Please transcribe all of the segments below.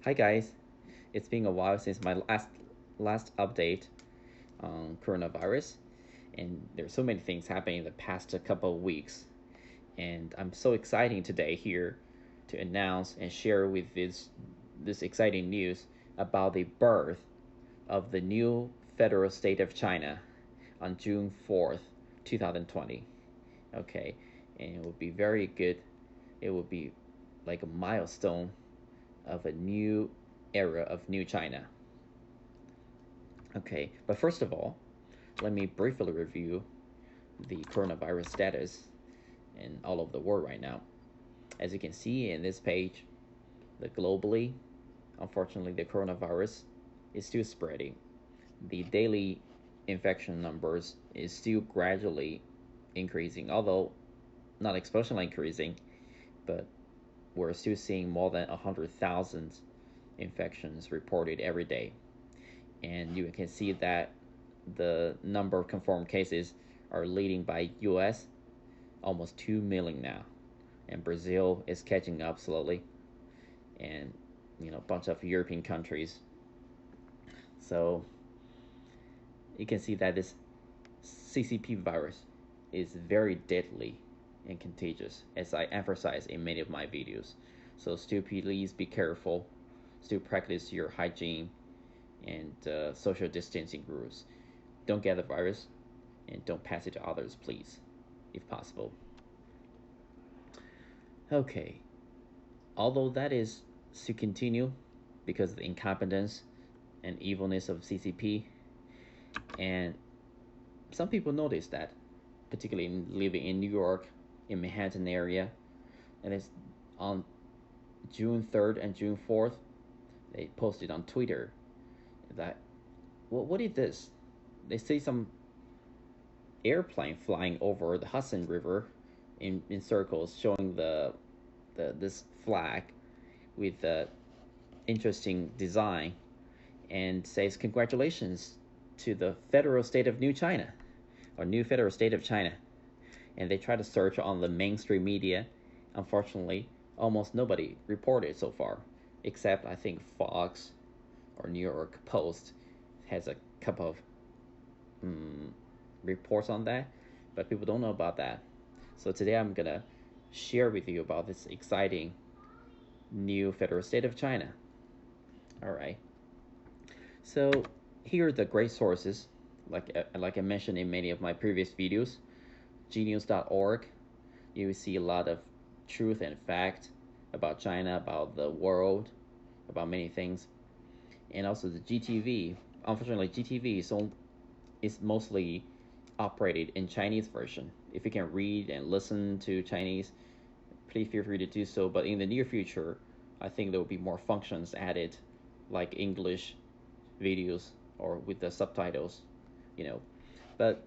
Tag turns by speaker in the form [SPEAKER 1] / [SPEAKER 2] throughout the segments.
[SPEAKER 1] Hi guys, it's been a while since my last update on coronavirus, and there's so many things happening in the past couple of weeks, and I'm so excited today here to announce and share with this exciting news about the birth of the new federal state of China on June 4th, 2020. Okay, and it will be very good. It will be like a milestone of a new era of New China. Okay, but first of all, let me briefly review the coronavirus status in all over the world right now. As you can see in this page, globally, unfortunately, the coronavirus is still spreading. The daily infection numbers is still gradually increasing, although not exponentially increasing, but we're still seeing more than 100,000 infections reported every day. And you can see that the number of confirmed cases are leading by US, almost 2 million now. And Brazil is catching up slowly. And, a bunch of European countries. So you can see that this CCP virus is very deadly and contagious, as I emphasize in many of my videos. So still please be careful. Still practice your hygiene and social distancing rules. Don't get the virus and don't pass it to others, please, if possible. Okay, although that is to continue because of the incompetence and evilness of CCP, and some people notice that, particularly living in New York, in Manhattan area, and it's on June 3rd and June 4th, they posted on Twitter that, what is this? They see some airplane flying over the Hudson River in circles, showing this flag with the interesting design, and says congratulations to the federal state of New China, or new federal state of China. And they try to search on the mainstream media. Unfortunately, almost nobody reported so far, except I think Fox or New York Post has a couple of reports on that, but people don't know about that. So today I'm gonna share with you about this exciting new federal state of China. All right. So here are the great sources, like I mentioned in many of my previous videos. Genius.org. You see a lot of truth and fact about China, about the world, about many things, and also the GTV. Unfortunately, GTV is mostly operated in Chinese version. If you can read and listen to Chinese, please feel free to do so. But in the near future, I think there will be more functions added, like English videos or with the subtitles, you know. But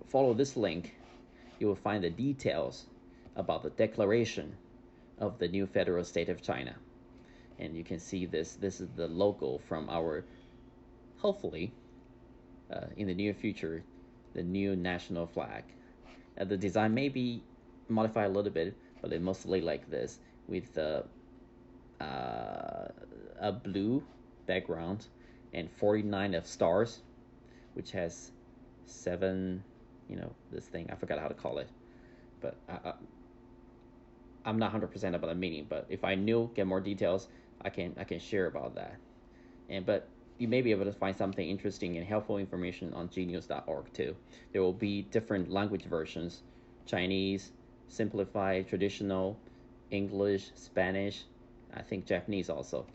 [SPEAKER 1] follow this link, you will find the details about the declaration of the new federal state of China. And you can see this. This is the logo from our, hopefully, in the near future, the new national flag. The design may be modified a little bit, but it's mostly like this, with a blue background and 49 of stars, which has 7, this thing, I forgot how to call it, but I'm not 100% about the meaning, but if I knew, get more details, I can share about that. But you may be able to find something interesting and helpful information on genius.org too. There will be different language versions: Chinese, simplified, traditional, English, Spanish, I think Japanese also.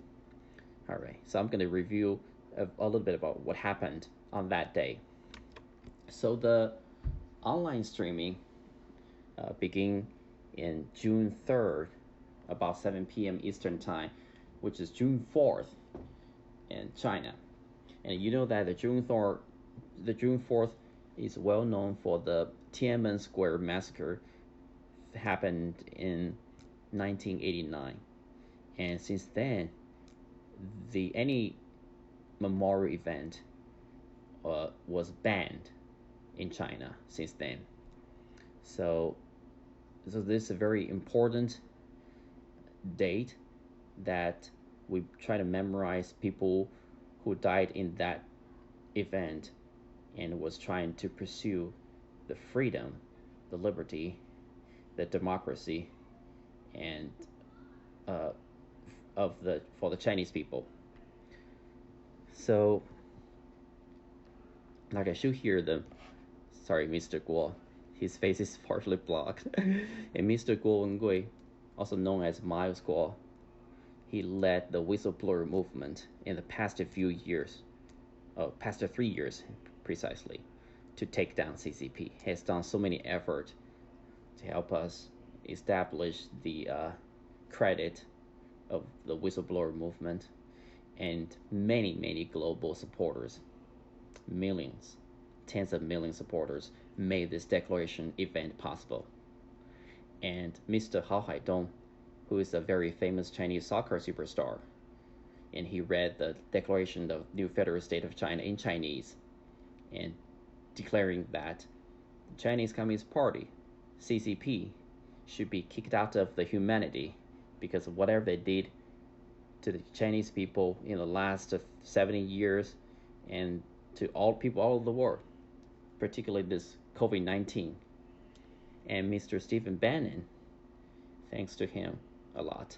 [SPEAKER 1] All right, so I'm going to review a little bit about what happened on that day. So the online streaming began in June 3rd, about 7 p.m. Eastern Time, which is June 4th in China. And you know that the June 4th is well known for the Tiananmen Square massacre, happened in 1989. And since then, any memorial event was banned in China since then. So this is a very important date that We try to memorize people who died in that event and was trying to pursue the freedom, the liberty, the democracy, and uh, for the Chinese people. So, like I should hear them. Sorry, Mr. Guo. His face is partially blocked. And Mr. Guo and Gui, also known as Miles Guo, he led the whistleblower movement in the past few years, past 3 years precisely, to take down CCP. He has done so many efforts to help us establish the credit of the whistleblower movement, and many global supporters, millions, tens of millions supporters made this declaration event possible. And Mr. Hao Haidong, who is a very famous Chinese soccer superstar, and he read the Declaration of New Federal State of China in Chinese, and declaring that the Chinese Communist Party, CCP, should be kicked out of the humanity because of whatever they did to the Chinese people in the last 70 years and to all people all over the world, particularly this COVID-19. And Mr. Stephen Bannon, thanks to him a lot,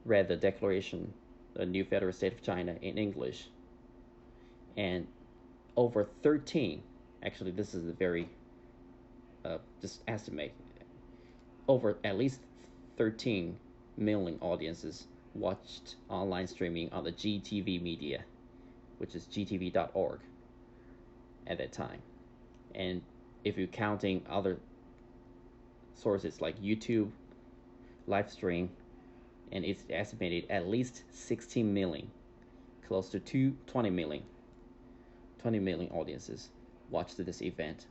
[SPEAKER 1] read the Declaration, the New Federal State of China in English. And over 13, actually this is a very, just estimate, over at least 13 million audiences watched online streaming on the GTV media, which is gtv.org at that time. And if you're counting other sources like YouTube, live stream, and it's estimated at least 16 million, close to 20 million audiences watched this event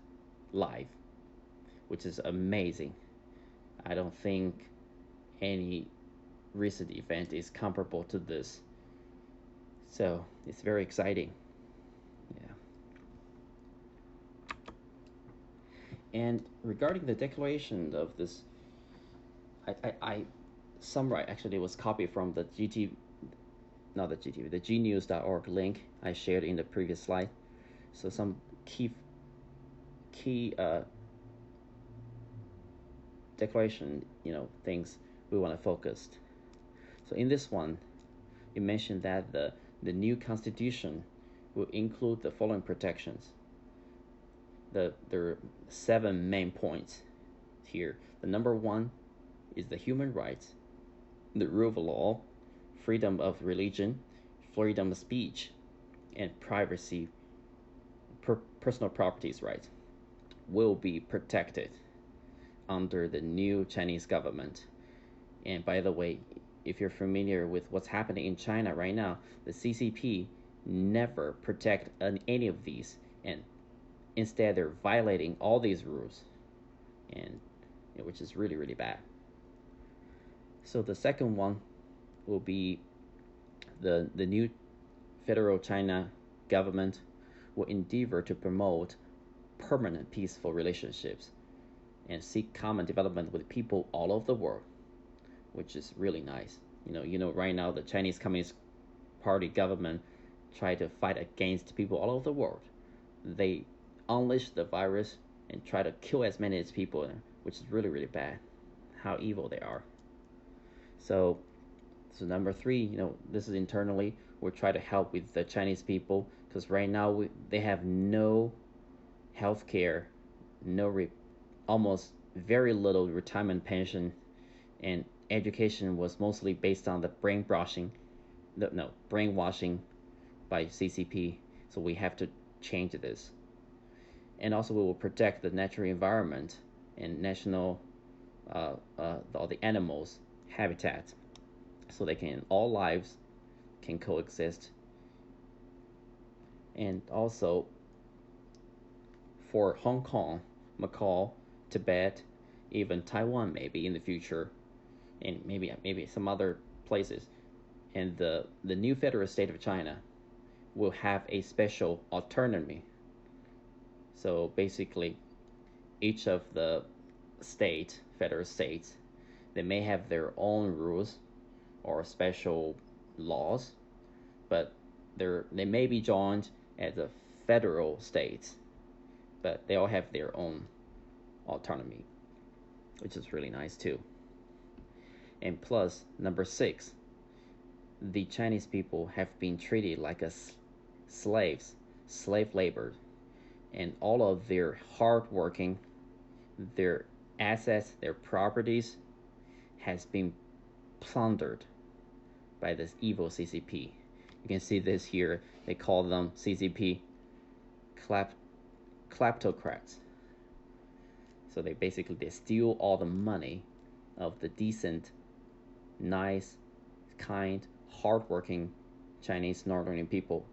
[SPEAKER 1] live, which is amazing. I don't think any recent event is comparable to this. So it's very exciting. Yeah. And regarding the declaration of this, I summarize, actually it was copied from the the gnews.org link I shared in the previous slide. So some key declaration, things we want to focus. So in this one, it mentioned that the new constitution will include the following protections. There are 7 main points here. The number 1 is the human rights, the rule of law, freedom of religion, freedom of speech, and privacy, personal properties rights will be protected under the new Chinese government. And by the way, if you're familiar with what's happening in China right now, the CCP never protect any of these, and instead they're violating all these rules, and which is really bad. So the second one will be the new federal China government will endeavor to promote permanent peaceful relationships and seek common development with people all over the world, which is really nice. Right now the Chinese Communist Party government try to fight against people all over the world. They unleash the virus and try to kill as many as people, which is really bad. How evil they are. So number 3, this is internally. We'll try to help with the Chinese people because right now they have no health care, almost very little retirement pension, and education was mostly based on the brainwashing by CCP. So we have to change this. And also we will protect the natural environment and national all the animals habitat, so all lives can coexist. And also for Hong Kong, Macau, Tibet, even Taiwan maybe in the future, and maybe some other places, and the new federal state of China will have a special autonomy. So basically each of the federal states, they may have their own rules or special laws, but they may be joined as a federal states, but they all have their own autonomy, which is really nice too. And plus, number 6, the Chinese people have been treated like slaves, slave labor, and all of their hard working, their assets, their properties has been plundered by this evil CCP. You can see this here. They call them CCP kleptocrats. So they steal all the money of the decent, nice, kind, hardworking Chinese northern people.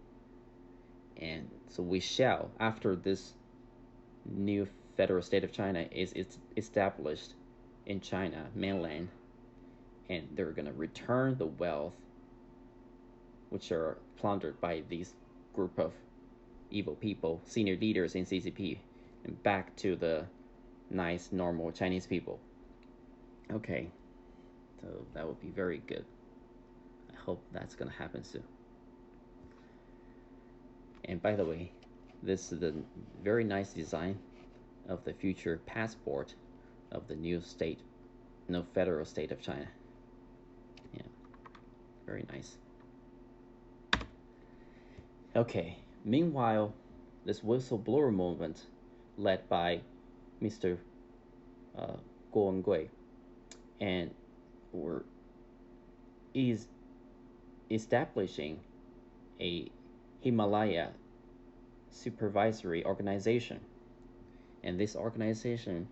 [SPEAKER 1] And so we shall, after this new federal state of China is established in China mainland, and they're going to return the wealth which are plundered by these group of evil people, senior leaders in CCP, and back to the nice, normal Chinese people. Okay, so that would be very good. I hope that's going to happen soon. And by the way, this is the very nice design of the future passport of the new federal state of China. Yeah, very nice. Okay, meanwhile, this whistleblower movement led by Mr. Guo and Gui is establishing a Himalaya Supervisory Organization. And this organization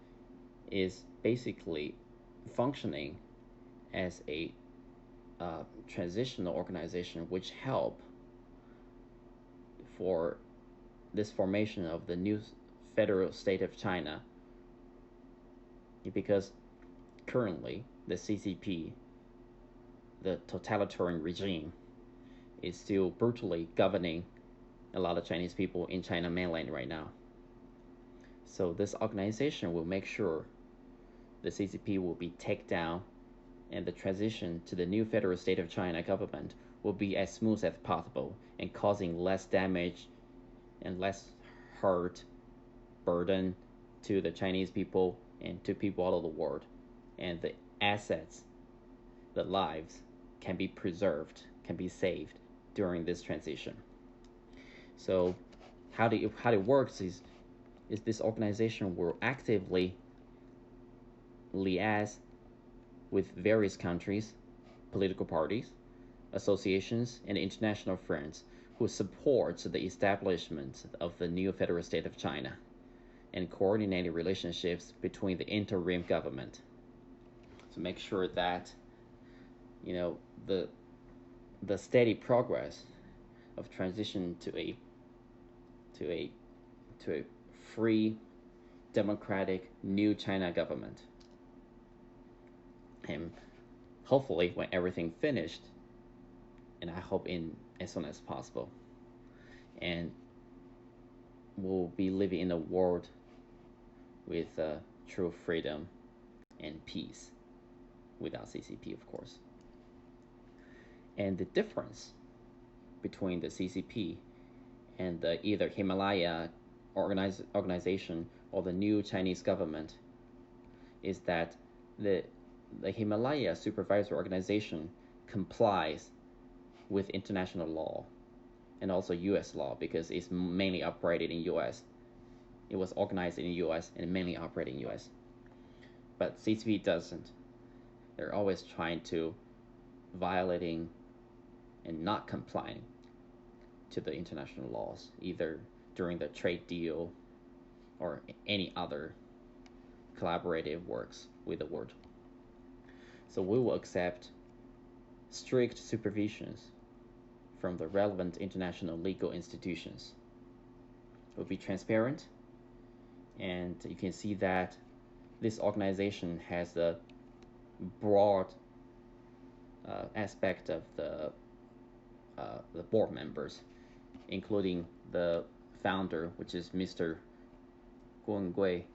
[SPEAKER 1] is basically functioning as a transitional organization which help for this formation of the new federal state of China, because currently the CCP, the totalitarian regime, is still brutally governing a lot of Chinese people in China mainland right now. So this organization will make sure the CCP will be taken down and the transition to the new federal state of China government will be as smooth as possible and causing less damage and less hurt, burden to the Chinese people and to people all over the world. And the assets, the lives can be preserved, can be saved during this transition. So how it works is this organization will actively liaise with various countries, political parties, associations, and international friends who support the establishment of the new federal state of China and coordinating relationships between the interim government to make sure that the steady progress of transition to a free, democratic new China government. And hopefully when everything finished, and I hope as soon as possible, and we'll be living in a world with true freedom and peace without CCP, of course. And the difference between the CCP and the either Himalaya organization or the new Chinese government is that the Himalaya Supervisory Organization complies with international law and also U.S. law because it's mainly operated in U.S. It was organized in the U.S. and mainly operated in U.S. But CCP doesn't. They're always trying to violating and not complying to the international laws, either during the trade deal or any other collaborative works with the world. So we will accept strict supervisions from the relevant international legal institutions. It will be transparent, and you can see that this organization has a broad aspect of the board members, including the founder, which is Mr. Guo and Gui,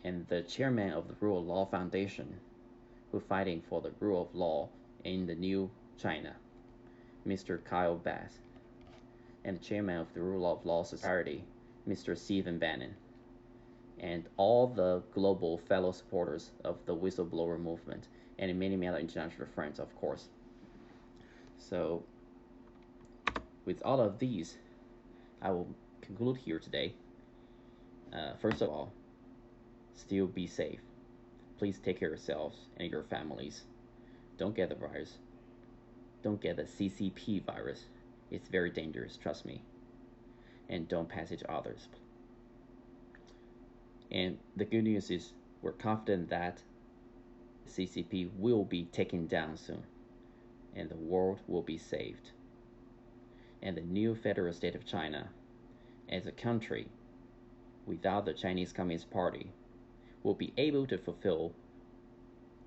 [SPEAKER 1] and the chairman of the Rule of Law Foundation, who are fighting for the rule of law in the new China. Mr. Kyle Bass, and the chairman of the Rule of Law Society, Mr. Stephen Bannon, and all the global fellow supporters of the whistleblower movement, and many other international friends, of course. So, with all of these, I will conclude here today. First of all, still be safe. Please take care of yourselves and your families. Don't get the virus. Don't get the CCP virus. It's very dangerous, trust me. And don't pass it to others. And the good news is we're confident that CCP will be taken down soon, and the world will be saved. And the new federal state of China, as a country without the Chinese Communist Party, will be able to fulfill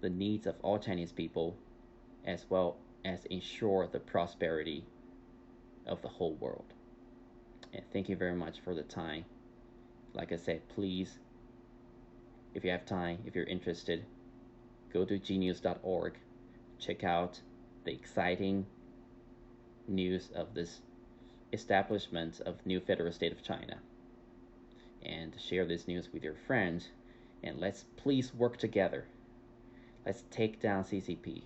[SPEAKER 1] the needs of all Chinese people, as well as ensure the prosperity of the whole world. And thank you very much for the time. Like I said, please, if you have time, if you're interested, go to gnews.org, check out the exciting news of this establishment of new federal state of China, and share this news with your friends, and let's please work together. Let's take down CCP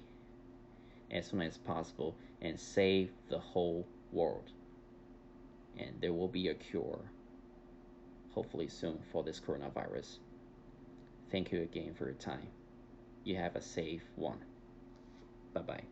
[SPEAKER 1] as soon as possible and save the whole world. And there will be a cure, hopefully soon, for this coronavirus. Thank you again for your time. You have a safe one. Bye-bye.